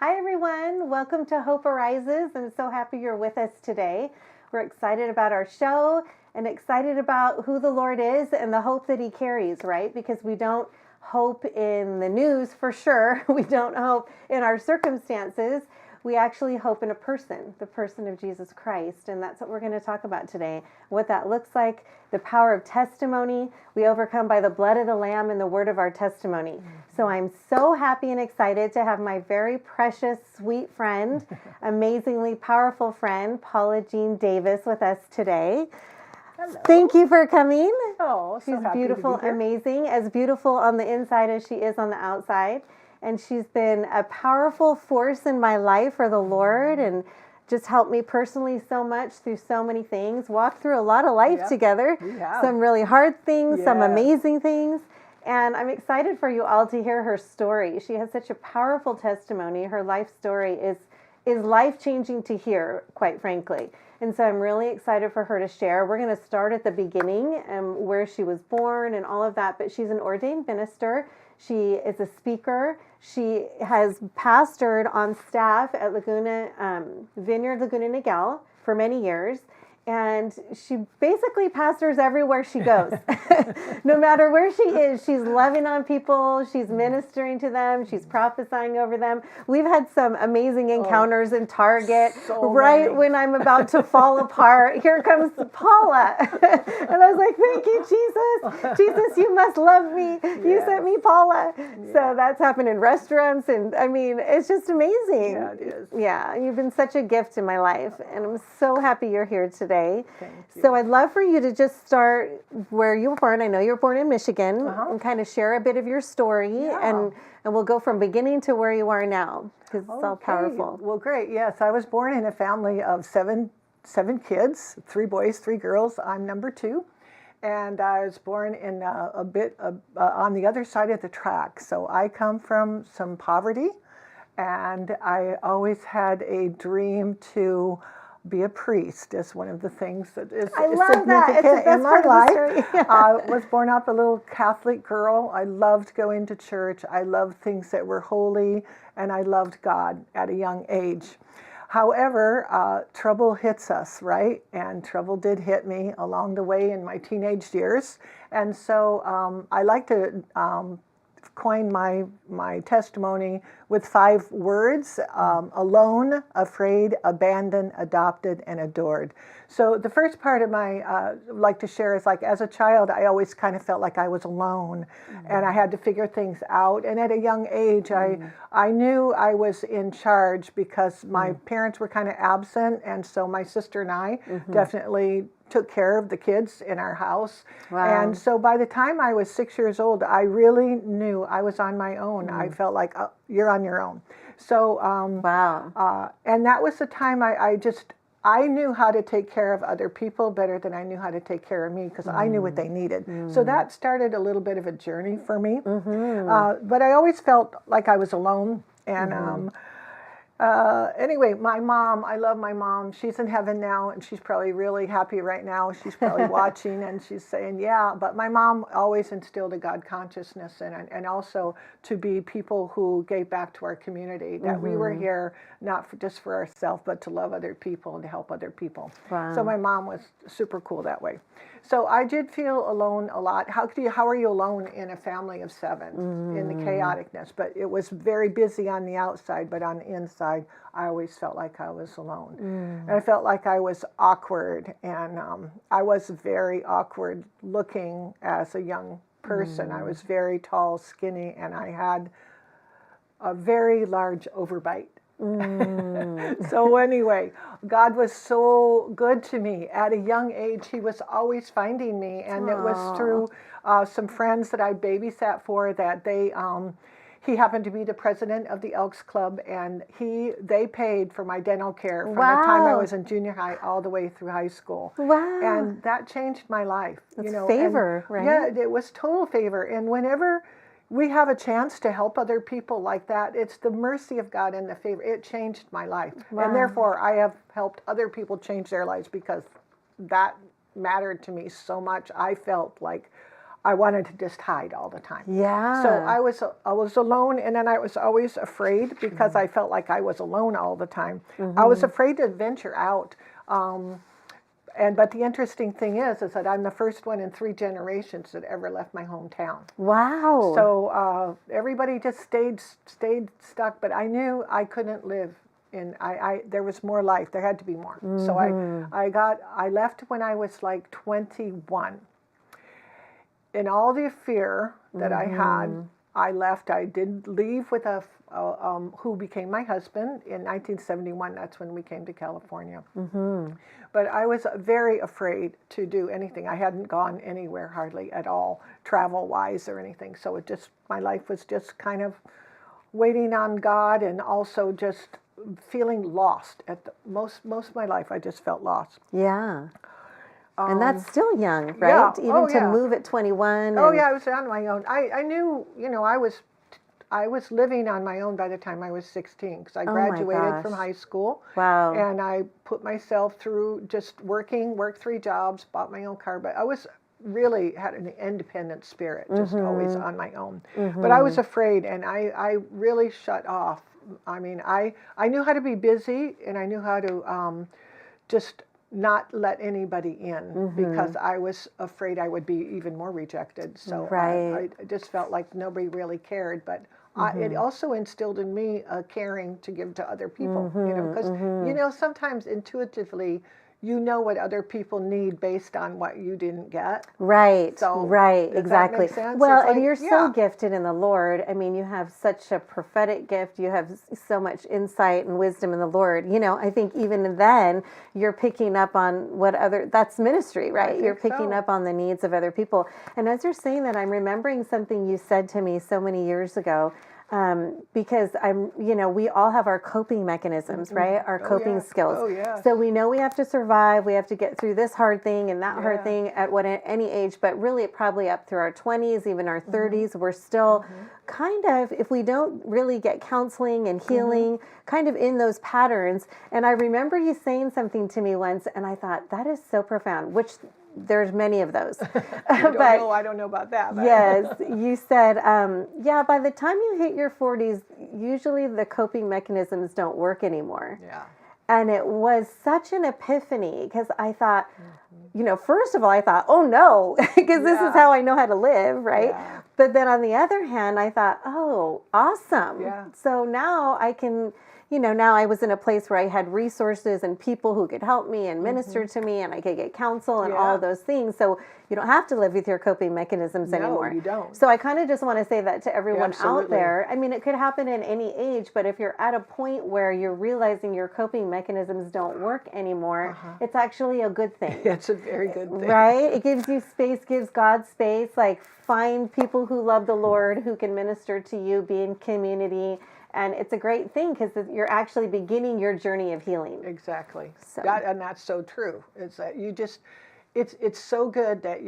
Hi, everyone. Welcome to Hope Arises. I'm so happy you're with us today. We're excited about our show and excited about who the Lord is and the hope that He carries, right? Because we don't hope in the news for sure. We don't hope in our circumstances. We actually hope in a person, the person of Jesus Christ. And that's what we're going to talk about today. What that looks like, the power of testimony. We overcome by the blood of the Lamb and the word of our testimony. So I'm so happy and excited to have my very precious, sweet friend, amazingly powerful friend, Paula Jean Davis, with us today. Hello. Thank you for coming. Oh, so She's happy beautiful, to be here. amazing, as beautiful on the inside as she is on the outside. And she's been a powerful force in my life for the Lord and just helped me personally so much through so many things. Walked through a lot of life together. We have. Some really hard things, some Yes. amazing things. And I'm excited for you all to hear her story. She has such a powerful testimony. Her life story is life-changing to hear, quite frankly. And so I'm really excited for her to share. We're going to start at the beginning and where she was born and all of that. But she's an ordained minister. She is a speaker. She has pastored on staff at Vineyard Laguna Niguel for many years. And she basically pastors everywhere she goes. No matter where she is, she's loving on people. She's ministering to them. She's prophesying over them. We've had some amazing encounters in Target. Many. When I'm about to fall apart, here comes Paula. And I was like, thank you, Jesus. Jesus, you must love me. You sent me Paula. So that's happened in restaurants. And I mean, it's just amazing. Yeah, it is. Yeah, you've been such a gift in my life. And I'm so happy you're here today. Thank you. So I'd love for you to just start where you were born. I know you were born in Michigan, and kind of share a bit of your story, and we'll go from beginning to where you are now, because it's all powerful. Well, great. Yes, I was born in a family of seven kids, 3 boys, 3 girls. I'm number 2. And I was born in a bit on the other side of the track. So I come from some poverty, and I always had a dream to be a priest. Is one of the things that is significant in my life. I was born up a little Catholic girl. I loved going to church. I loved things that were holy, and I loved God at a young age. However, trouble hits us, right? And trouble did hit me along the way in my teenage years. And so I like to coin my testimony with 5 words: alone, afraid, abandoned, adopted, and adored. So the first part of my like to share is, like, as a child, I always kind of felt like I was alone, and I had to figure things out. And at a young age, I knew I was in charge because my parents were kind of absent, and so my sister and I definitely took care of the kids in our house. Wow. And so by the time I was 6 years old, I really knew I was on my own. I felt like, oh, you're on your own. So, Wow. and that was the time I knew how to take care of other people better than I knew how to take care of me, because I knew what they needed. So that started a little bit of a journey for me. But I always felt like I was alone. And anyway, my mom, I love my mom. She's in heaven now, and she's probably really happy right now. She's probably watching, and she's saying, yeah. But my mom always instilled a God consciousness and also to be people who gave back to our community, that we were here not just for ourselves, but to love other people and to help other people. Wow. So my mom was super cool that way. So I did feel alone a lot. How are you alone in a family of 7 in the chaoticness? But it was very busy on the outside, but on the inside, I always felt like I was alone. And I felt like I was awkward, and I was very awkward looking as a young person. I was very tall, skinny, and I had a very large overbite. So anyway, God was so good to me. At a young age, He was always finding me, and it was through some friends that I babysat for that he happened to be the president of the Elks Club, and they paid for my dental care from the time I was in junior high all the way through high school. Wow. And that changed my life. That's favor, and, right? Yeah, it was total favor. And whenever we have a chance to help other people like that, it's the mercy of God and the favor. It changed my life. Wow. And therefore, I have helped other people change their lives because that mattered to me so much. I felt like I wanted to just hide all the time. Yeah. So I was alone, and then I was always afraid because I felt like I was alone all the time. I was afraid to venture out. But the interesting thing is that I'm the first one in 3 generations that ever left my hometown. Wow. So everybody just stayed stuck, but I knew I couldn't live in. There was more life. There had to be more. So I left when I was like 21. In all the fear that I had, I left. I did leave with who became my husband in 1971. That's when we came to California. But I was very afraid to do anything. I hadn't gone anywhere hardly at all, travel-wise or anything. So my life was just kind of waiting on God, and also just feeling lost. Most of my life, I just felt lost. Yeah. And that's still young, right? Yeah. Even to move at 21. Oh yeah, I was on my own. I knew, I was living on my own by the time I was 16, because I graduated from high school. Wow. And I put myself through just worked 3 jobs, bought my own car, but I was really had an independent spirit, just always on my own. But I was afraid, and I really shut off. I mean, I knew how to be busy, and I knew how to just not let anybody in, because I was afraid I would be even more rejected. So I just felt like nobody really cared. But it also instilled in me a caring to give to other people. Because sometimes intuitively, what other people need based on what you didn't get. Right. So, right. Does Exactly. that make sense? Well, It's and you're so gifted in the Lord. I mean, you have such a prophetic gift. You have so much insight and wisdom in the Lord. I think even then you're picking up on that's ministry, right? You're picking up on the needs of other people. And as you're saying that, I'm remembering something you said to me so many years ago. Because we all have our coping mechanisms, right? Our coping skills. Oh, yeah. So we know we have to survive. We have to get through this hard thing and that hard thing at any age, but really probably up through our 20s, even our 30s, we're still kind of, if we don't really get counseling and healing, kind of in those patterns. And I remember you saying something to me once, and I thought, that is so profound, which there's many of those. I don't know about that. But. Yes, you said, by the time you hit your 40s, usually the coping mechanisms don't work anymore. Yeah. And it was such an epiphany, because I thought, first of all, I thought, oh no, because this is how I know how to live, right? Yeah. But then on the other hand, I thought, oh, awesome. Yeah. So now I can... now I was in a place where I had resources and people who could help me and minister to me, and I could get counsel and all those things. So you don't have to live with your coping mechanisms anymore. No, you don't. So I kind of just want to say that to everyone Absolutely. out there. I mean, it could happen in any age, but if you're at a point where you're realizing your coping mechanisms don't work anymore, it's actually a good thing. It's a very good thing. Right? It gives you space, gives God space. Like, find people who love the Lord, who can minister to you, be in community. And it's a great thing, because you're actually beginning your journey of healing. Exactly. So. And that's so true. It's that it's so good that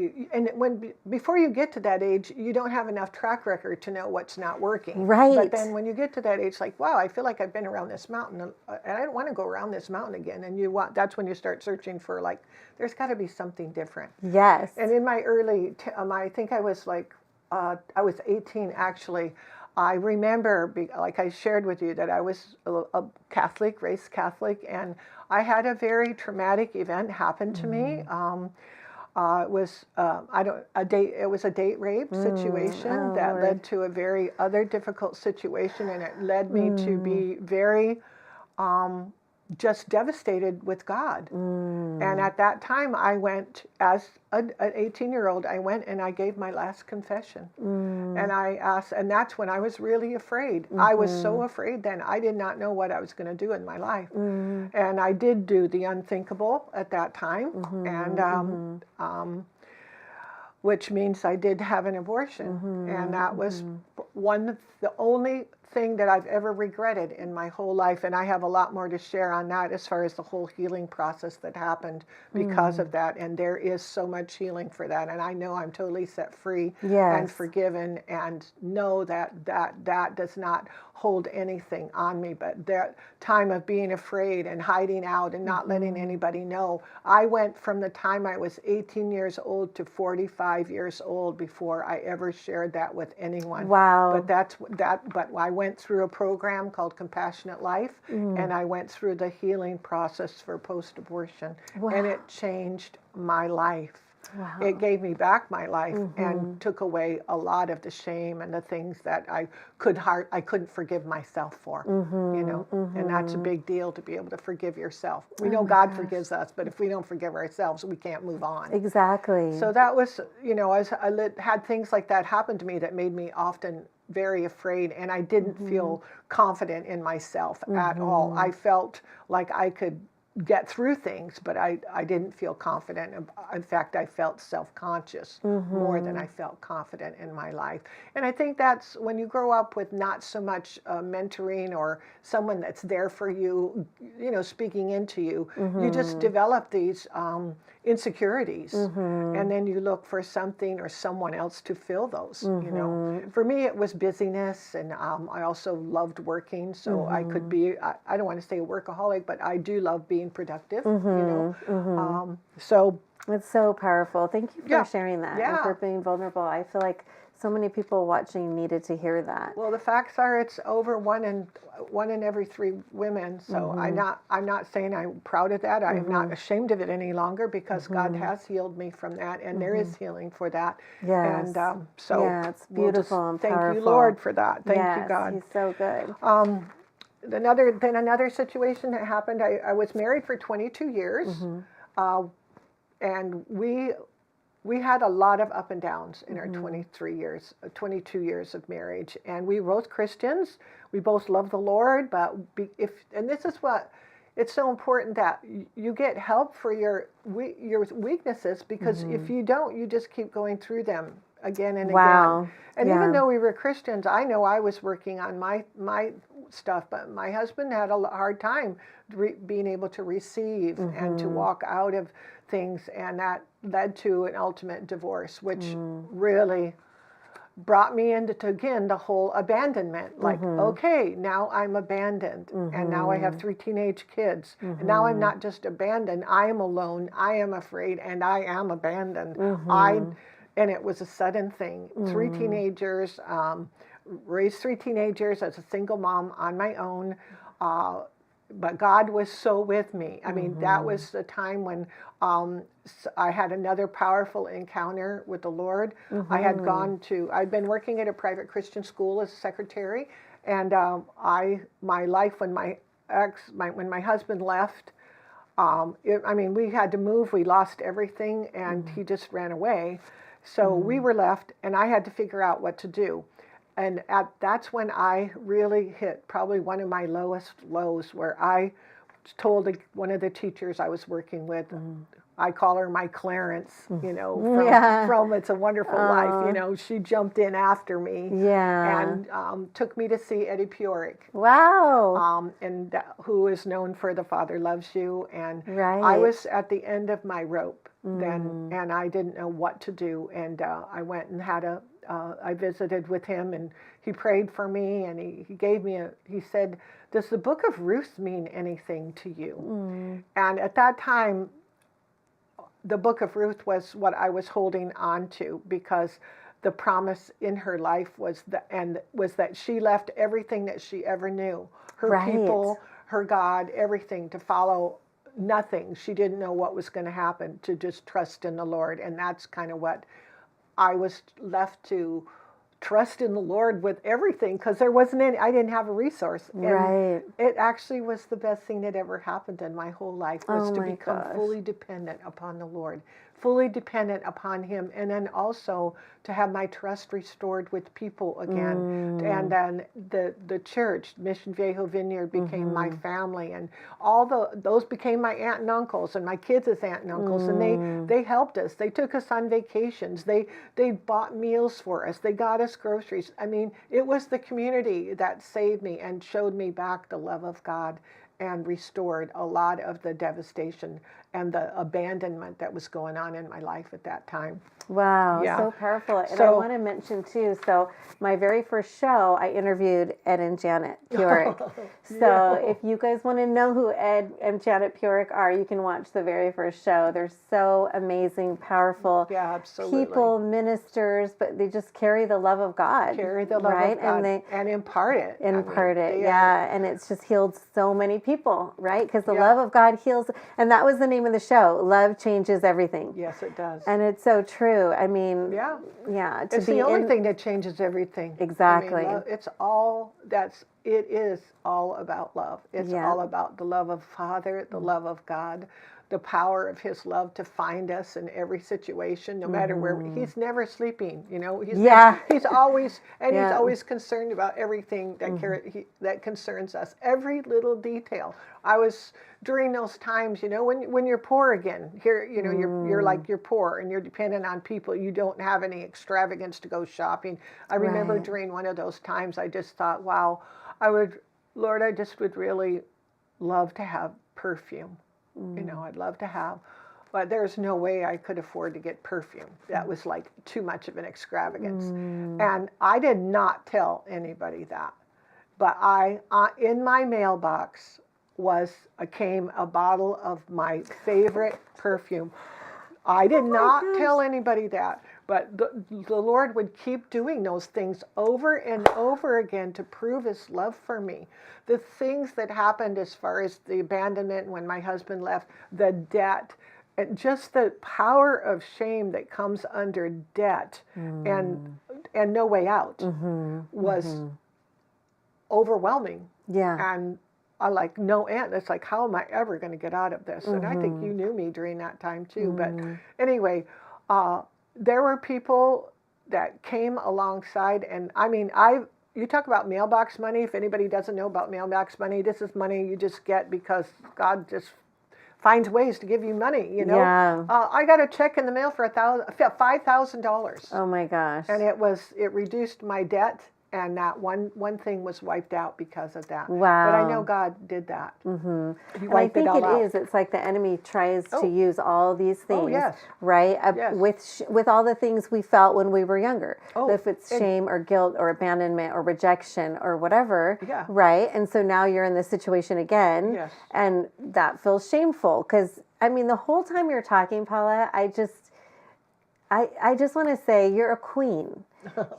before you get to that age, you don't have enough track record to know what's not working. Right. But then when you get to that age, like, wow, I feel like I've been around this mountain, and I don't want to go around this mountain again. And that's when you start searching for, like, there's got to be something different. Yes. And in my early, I think I was like, I was 18 actually. I remember, like I shared with you, that I was a Catholic, raised Catholic, and I had a very traumatic event happen to me. It was It was a date rape situation that led to a very other difficult situation, and it led me to be very just devastated with God. And at that time, I went, as an 18-year-old, I went and I gave my last confession. And I asked, and that's when I was really afraid. I was so afraid then. I did not know what I was going to do in my life. And I did do the unthinkable at that time. And which means I did have an abortion. And that was the only thing that I've ever regretted in my whole life. And I have a lot more to share on that as far as the whole healing process that happened because of that. And there is so much healing for that. And I know I'm totally set free and forgiven, and know that that does not hold anything on me. But that time of being afraid and hiding out and not letting anybody know, I went from the time I was 18 years old to 45 years old before I ever shared that with anyone. Wow. But I went through a program called Compassionate Life, and I went through the healing process for post-abortion, and it changed my life. Wow. It gave me back my life and took away a lot of the shame and the things that I couldn't forgive myself for, you know, and that's a big deal, to be able to forgive yourself. We know God forgives us, but if we don't forgive ourselves, we can't move on. Exactly. So that was, you know, as I had things like that happen to me that made me often very afraid, and I didn't feel confident in myself at all. I felt like I could get through things, but I didn't feel confident. In fact, I felt self-conscious more than I felt confident in my life. And I think that's when you grow up with not so much mentoring or someone that's there for you, you know, speaking into you, you just develop these insecurities, and then you look for something or someone else to fill those. You know, for me it was busyness, and I also loved working, so I could be, I don't want to say a workaholic, but I do love being productive, you know. So it's so powerful. Thank you for sharing that and for being vulnerable. I feel like so many people watching needed to hear that. Well, the facts are it's over one in every 3 women. So I'm not saying I'm proud of that. I'm not ashamed of it any longer, because God has healed me from that, and there is healing for that. Yes. And so it's beautiful and powerful. Thank you, Lord, for that. Thank you, God. He's so good. Another situation that happened. I was married for 22 years, and we had a lot of up and downs in our 22 years of marriage, and we were both Christians. We both love the Lord, but and this is what it's so important, that you get help for your weaknesses, because if you don't, you just keep going through them again and again. And even though we were Christians, I know I was working on my stuff, but my husband had a hard time being able to receive and to walk out of things, and that led to an ultimate divorce, which really brought me into, again, the whole abandonment. Like, okay, now I'm abandoned, and now I have 3 teenage kids, and now I'm not just abandoned, I am alone, I am afraid, and I am abandoned. And it was a sudden thing. 3 teenagers, raised 3 teenagers as a single mom on my own, but God was so with me. I mean, that was the time when I had another powerful encounter with the Lord. I'd been working at a private Christian school as a secretary, and my life when my husband left, we had to move. We lost everything, and he just ran away. So we were left, and I had to figure out what to do. And that's when I really hit probably one of my lowest lows, where I told one of the teachers I was working with, I call her my Clarence, you know, from It's a Wonderful Life. You know, she jumped in after me and took me to see Eddie Pioric. Wow. And who is known for The Father Loves You. And I was at the end of my rope then, and I didn't know what to do. And I went and I visited with him, and he prayed for me, and he gave me he said, "Does the book of Ruth mean anything to you?" And at that time, the book of Ruth was what I was holding on to, because the promise in her life was that she left everything that she ever knew, her people, her God, everything, to follow nothing. She didn't know what was going to happen, to just trust in the Lord. And that's kind of what I was left to trust in the Lord with everything, because there wasn't any, I didn't have a resource. And it actually was the best thing that ever happened in my whole life, was to become fully dependent upon the Lord, fully dependent upon him, and then also to have my trust restored with people again. And then the church, Mission Viejo Vineyard, became my family, and those became my aunt and uncles, and my kids' aunt and uncles, and they helped us. They took us on vacations. They bought meals for us. They got us groceries. I mean, it was the community that saved me and showed me back the love of God and restored a lot of the devastation and the abandonment that was going on in my life at that time. Wow, Yeah. so powerful. And I want to mention too, so my very first show, I interviewed Ed and Janet Purick. So if you guys want to know who Ed and Janet Purick are, you can watch the very first show. They're so amazing, powerful people, ministers, but they just carry the love of God. Carry the love of God and impart it. And it's just healed so many people, right? Because the love of God heals, and that was the name of the show, Love Changes Everything. Yes, it does. And it's so true. I mean, it's the only thing that changes everything. Exactly. I mean, it is all about love. It's all about the love of Father, the love of God, the power of his love to find us in every situation, no matter where. He's never sleeping, you know. He's always concerned about everything that concerns us, every little detail. I was during those times, you know, when you're poor again, here, you know, you're poor and you're dependent on people. You don't have any extravagance to go shopping. I remember during one of those times, I just thought, wow, Lord, I just would really love to have perfume. You know, I'd love to have, but there's no way I could afford to get perfume. That was like too much of an extravagance. And I did not tell anybody that. But in my mailbox came a bottle of my favorite perfume. I did not tell anybody that, but the Lord would keep doing those things over and over again to prove his love for me. The things that happened as far as the abandonment when my husband left, the debt, and just the power of shame that comes under debt and no way out was overwhelming. Yeah. And I like, no, Aunt, it's like, how am I ever going to get out of this? And I think you knew me during that time too. But anyway, there were people that came alongside, and I mean, you talk about mailbox money. If anybody doesn't know about mailbox money, this is money you just get because God just finds ways to give you money, you know. Yeah. I got a check in the mail for $5,000. Oh my gosh. And it reduced my debt. And that one thing was wiped out because of that. Wow. But I know God did that. He wiped it all out. It's like the enemy tries to use all these things, right? With all the things we felt when we were younger. If it's shame or guilt or abandonment or rejection or whatever, right? And so now you're in this situation again, and that feels shameful. Because, I mean, the whole time you're talking, Paula, I just want to say you're a queen.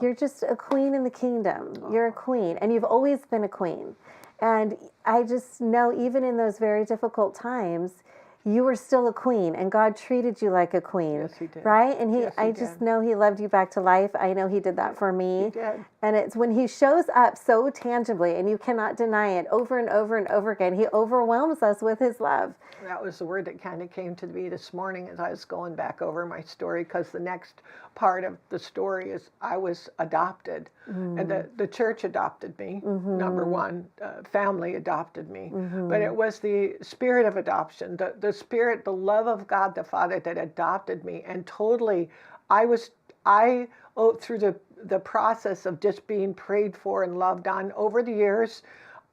You're just a queen in the kingdom. You're a queen, and you've always been a queen. And I just know, even in those very difficult times, you were still a queen, and God treated you like a queen. Yes, he did. Right? And I just know he loved you back to life. I know he did that for me. He did. And it's when he shows up so tangibly, and you cannot deny it, over and over and over again, he overwhelms us with his love. That was the word that kind of came to me this morning as I was going back over my story, because the next part of the story is I was adopted. And the church adopted me, number one. Family adopted me. But it was the spirit of adoption, the spirit, the love of God the Father that adopted me. And totally, through the process of just being prayed for and loved on over the years,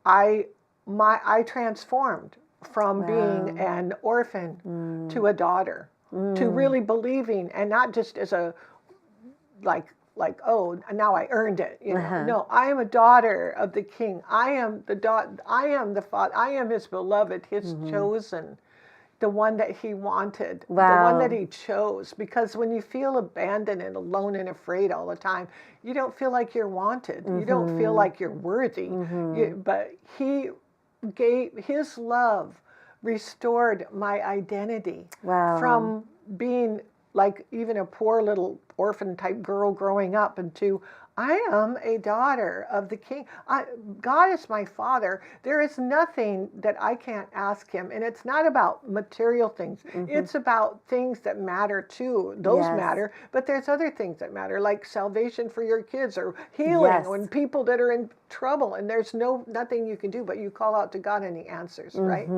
I transformed from being an orphan to a daughter, to really believing, and not just as a like, oh, now I earned it. You know? No, I am a daughter of the King. I am the Father. I am his beloved, his chosen, the one that he wanted, the one that he chose. Because when you feel abandoned and alone and afraid all the time, you don't feel like you're wanted. You don't feel like you're worthy. But he gave his love, restored my identity from being like even a poor little orphan type girl growing up into I am a daughter of the King. God is my Father. There is nothing that I can't ask him. And it's not about material things. It's about things that matter too. Those Yes. matter, but there's other things that matter, like salvation for your kids or healing Yes. when people that are in trouble, and there's nothing you can do, but you call out to God and he answers, right?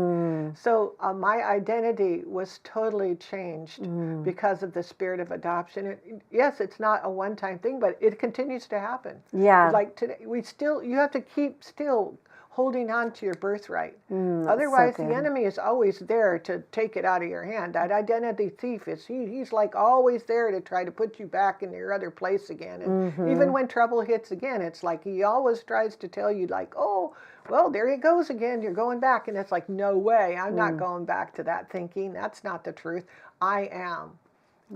So my identity was totally changed because of the spirit of adoption. Yes, it's not a one-time thing, but it continues to happen. Yeah. Like today, you have to keep still holding on to your birthright. That's Otherwise, so the good. enemy is always there to take it out of your hand. That identity thief he's like always there to try to put you back in your other place again. And even when trouble hits again, it's like he always tries to tell you, like, oh, well, there he goes again. You're going back. And it's like, no way. I'm not going back to that thinking. That's not the truth. I am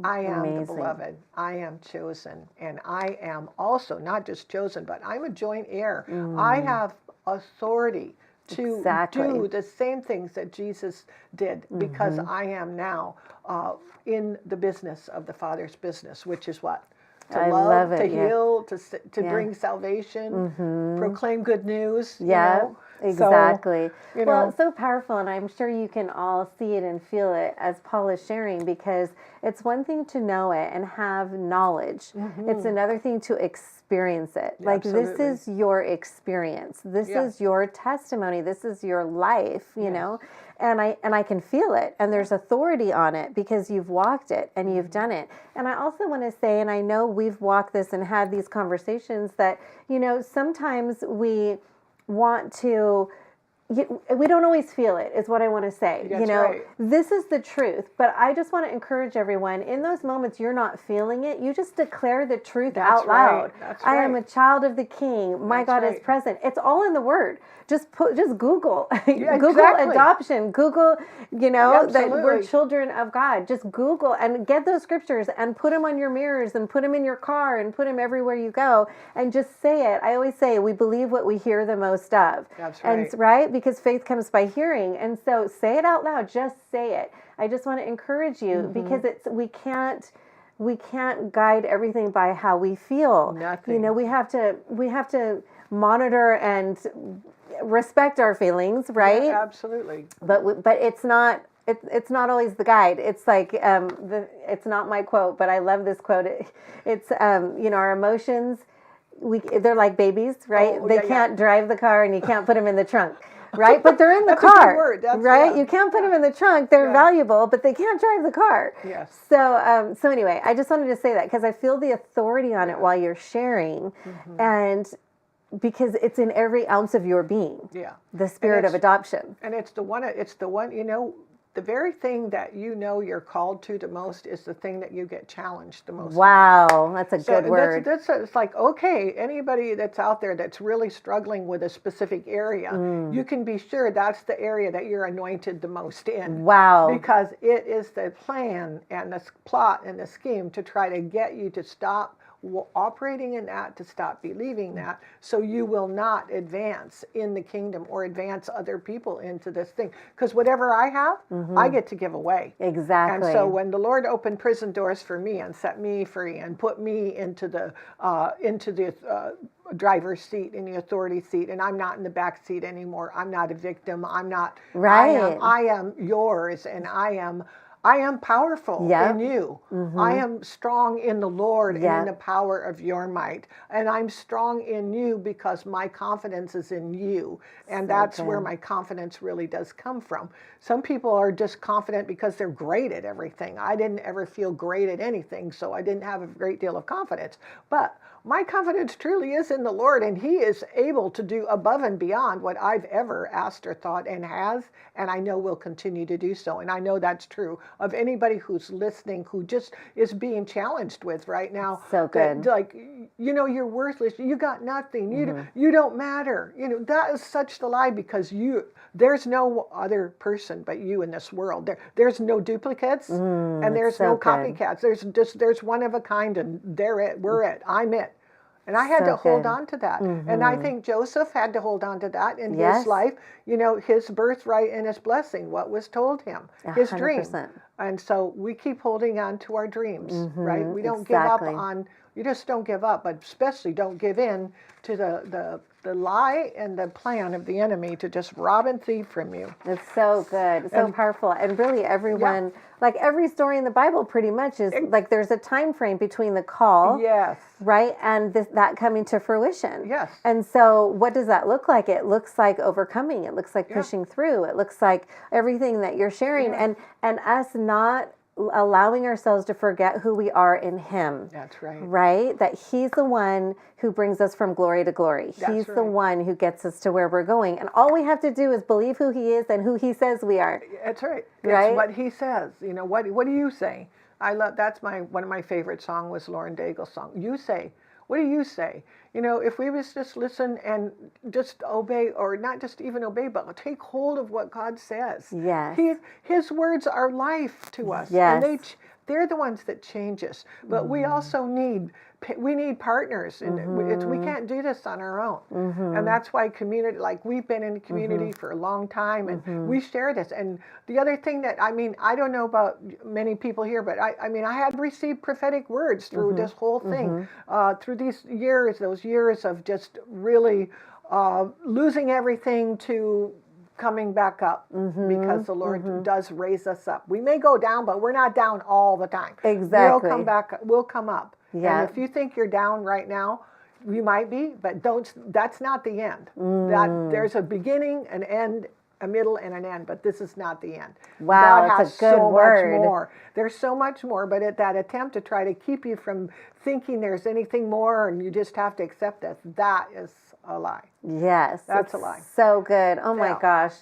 Amazing. the beloved. I am chosen. And I am also not just chosen, but I'm a joint heir. I have authority to do the same things that Jesus did because I am now in the business of the Father's business, which is what? To love, to heal, to bring salvation, proclaim good news. Yeah, you know? exactly. So, well, it's so powerful, and I'm sure you can all see it and feel it as Paul is sharing, because it's one thing to know it and have knowledge. It's another thing to experience it. Like, this is your experience. This is your testimony. This is your life, you know? And I can feel it, and there's authority on it because you've walked it and you've done it. And I also want to say, and I know we've walked this and had these conversations, that, you know, sometimes we want to, we don't always feel it, is what I want to say. That's you know, right. This is the truth. But I just want to encourage everyone, in those moments you're not feeling it, you just declare the truth out loud. That's I right. am a child of the King. My God is present. It's all in the Word. Just Google, Google adoption, Google, you know, that we're children of God. Just Google and get those scriptures and put them on your mirrors and put them in your car and put them everywhere you go, and just say it. I always say, we believe what we hear the most of. That's right. And right, because faith comes by hearing. And so say it out loud. Just say it. I just want to encourage you, because we can't guide everything by how we feel. Nothing. You know, we have to monitor and respect our feelings, right? Yeah, absolutely. But it's not always the guide. It's like it's not my quote, but I love this quote. It's you know, our emotions, they're like babies, right? They can't drive the car, and you can't put them in the trunk. Right, but they're in the car. A good word. Right? You can't put them in the trunk. They're valuable, but they can't drive the car. Yes. So, so anyway, I just wanted to say that because I feel the authority on it while you're sharing, and because it's in every ounce of your being. Yeah. The spirit of adoption. And it's the one. You know, the very thing that you know you're called to the most is the thing that you get challenged the most. Wow, that's a good word. It's like, okay, anybody that's out there that's really struggling with a specific area, you can be sure that's the area that you're anointed the most in. Wow. Because it is the plan and the plot and the scheme to try to get you to stop operating in that, to stop believing that, so you will not advance in the kingdom or advance other people into this thing. Because whatever I have, I get to give away. Exactly. And so when the Lord opened prison doors for me and set me free and put me into the driver's seat, in the authority seat, and I'm not in the back seat anymore. I'm not a victim. I'm not. Right. I am yours, and I am powerful in you. I am strong in the Lord and in the power of your might. And I'm strong in you because my confidence is in you. And that's where my confidence really does come from. Some people are just confident because they're great at everything. I didn't ever feel great at anything, so I didn't have a great deal of confidence. But my confidence truly is in the Lord, and He is able to do above and beyond what I've ever asked or thought, and has, and I know will continue to do so. And I know that's true of anybody who's listening, who just is being challenged with right now. So good. That, like, you know, you're worthless. You got nothing. You don't matter. You know, that is such the lie, because there's no other person but you in this world. There's no duplicates, and there's no copycats. There's one of a kind, and we're it. I'm it. And I had to hold on to that. And I think Joseph had to hold on to that in his life. You know, his birthright and his blessing, what was told him, his 100%. dream. And so we keep holding on to our dreams, right? We don't give up on You just don't give up, but especially don't give in to the lie and the plan of the enemy to just rob and thieve from you. It's so good, so powerful, and really everyone, like every story in the Bible, pretty much is like there's a time frame between the call, Yes. right, and that coming to fruition. Yes. And so, what does that look like? It looks like overcoming. It looks like pushing through. It looks like everything that you're sharing, and us not allowing ourselves to forget who we are in Him. That's right. Right? That He's the one who brings us from glory to glory. He's the one who gets us to where we're going. And all we have to do is believe who He is and who He says we are. That's right. Right? It's what He says. You know, what do you say? I love, that's one of my favorite songs was Lauren Daigle's song. You say. What do you say? You know, if we was just listen and just obey, or not just even obey, but take hold of what God says. Yes. His words are life to us. Yes. And they're the ones that change us. But we also need partners, and we can't do this on our own. And that's why community, like we've been in community for a long time, and we share this. And the other thing that, I mean, I don't know about many people here, but I mean, I had received prophetic words through this whole thing, through those years of just really losing everything to coming back up, because the Lord does raise us up. We may go down, but we're not down all the time. Exactly. We'll come back. We'll come up. Yeah. And if you think you're down right now, you might be, but that's not the end. That there's a beginning, an end, a middle, and an end, but this is not the end. Wow, God that's has a good so word. much more. There's so much more, but at that attempt to try to keep you from thinking there's anything more and you just have to accept that is a lie. Yes. That's a lie. So good. Oh my gosh.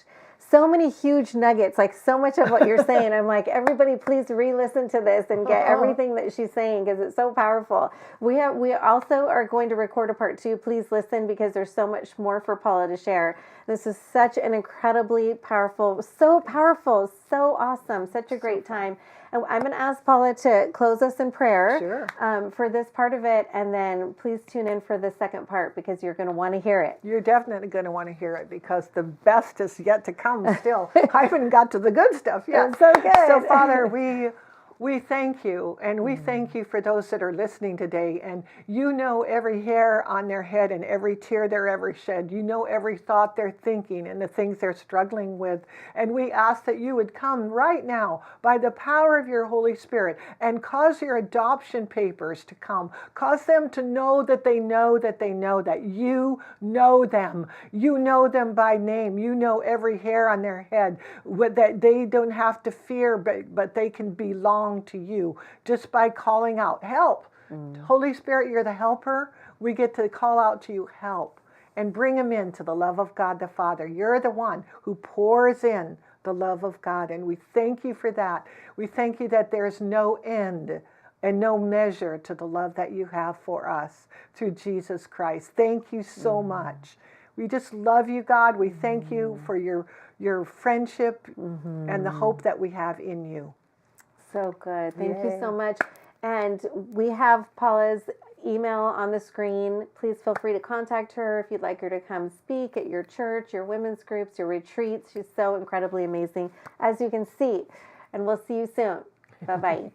So many huge nuggets, like so much of what you're saying. I'm like, everybody please re-listen to this and get everything that she's saying, because it's so powerful. We also are going to record a part 2. Please listen, because there's so much more for Paula to share. This is such an incredibly powerful, so awesome, such a great time. And I'm going to ask Paula to close us in prayer for this part of it, and then please tune in for the second part, because you're going to want to hear it. You're definitely going to want to hear it, because the best is yet to come still. I haven't got to the good stuff yet. It's so good. So, Father, we thank you, and we thank you for those that are listening today. And you know every hair on their head and every tear they're ever shed. You know every thought they're thinking and the things they're struggling with. And we ask that you would come right now by the power of your Holy Spirit and cause your adoption papers to come. Cause them to know that they know that they know that you know them. You know them by name. You know every hair on their head, that they don't have to fear, but they can belong to you just by calling out help. Holy Spirit, you're the helper. We get to call out to you help and bring them into the love of God the Father. You're the one who pours in the love of God, and we thank you for that. We thank you that there's no end and no measure to the love that you have for us through Jesus Christ. Thank you so much. We just love you, God. We thank you for your friendship and the hope that we have in you. So good. Thank you so much. And we have Paula's email on the screen. Please feel free to contact her if you'd like her to come speak at your church, your women's groups, your retreats. She's so incredibly amazing, as you can see. And we'll see you soon. Bye-bye.